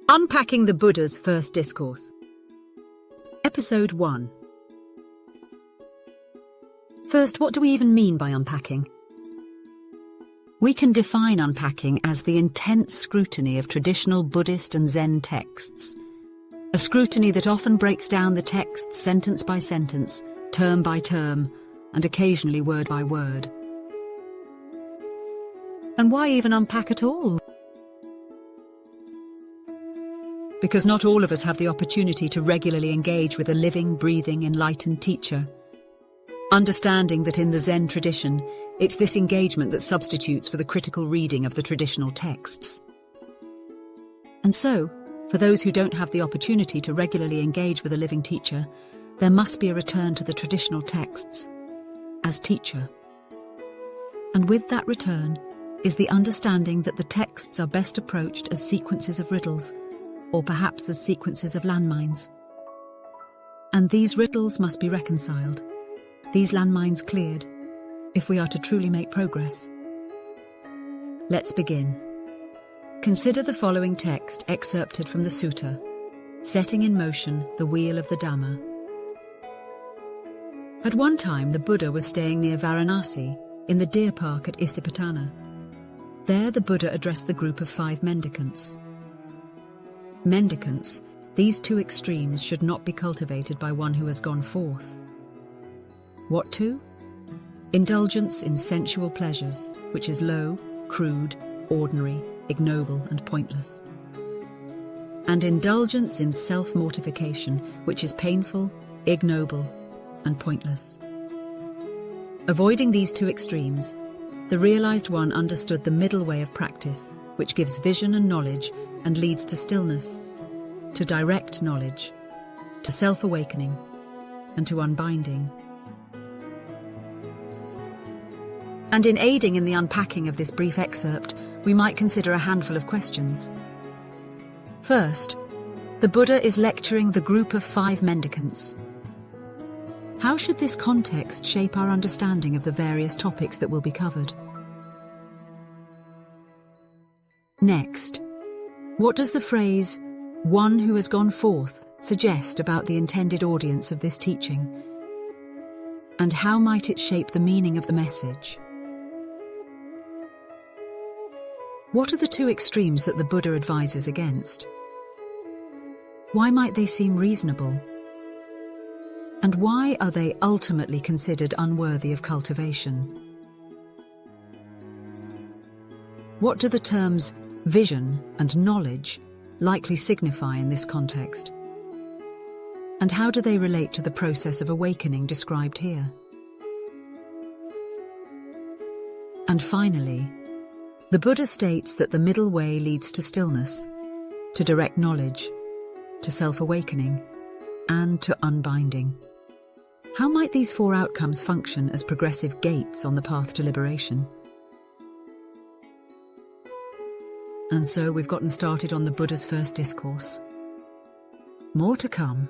Unpacking the Buddha's First Discourse. Episode 1. First, what do we even mean by unpacking? We can define unpacking as the intense scrutiny of traditional Buddhist and Zen texts. A scrutiny that often breaks down the text sentence by sentence, term by term, and occasionally word by word. And why even unpack at all? Because not all of us have the opportunity to regularly engage with a living, breathing, enlightened teacher. Understanding that in the Zen tradition, it's this engagement that substitutes for the critical reading of the traditional texts. And so, for those who don't have the opportunity to regularly engage with a living teacher, there must be a return to the traditional texts as teacher. And with that return is the understanding that the texts are best approached as sequences of riddles, or perhaps as sequences of landmines. And these riddles must be reconciled, these landmines cleared, if we are to truly make progress. Let's begin. Consider the following text excerpted from the Sutta, setting in motion the wheel of the Dhamma. At one time, the Buddha was staying near Varanasi, in the deer park at Isipatana. There, the Buddha addressed the group of 5 mendicants. Mendicants, these two extremes should not be cultivated by one who has gone forth. What two? Indulgence in sensual pleasures, which is low, crude, ordinary, ignoble, and pointless. And indulgence in self-mortification, which is painful, ignoble, and pointless. Avoiding these two extremes, the realized one understood the middle way of practice, which gives vision and knowledge and leads to stillness, to direct knowledge, to self-awakening, and to unbinding. And in aiding in the unpacking of this brief excerpt, we might consider a handful of questions. First, the Buddha is lecturing the group of 5 mendicants. How should this context shape our understanding of the various topics that will be covered? Next, what does the phrase, "one who has gone forth," suggest about the intended audience of this teaching? And how might it shape the meaning of the message? What are the two extremes that the Buddha advises against? Why might they seem reasonable? And why are they ultimately considered unworthy of cultivation? What do the terms vision and knowledge likely signify in this context? And how do they relate to the process of awakening described here? And finally, the Buddha states that the middle way leads to stillness, to direct knowledge, to self-awakening, and to unbinding. How might these 4 outcomes function as progressive gates on the path to liberation? And so we've gotten started on the Buddha's first discourse. More to come.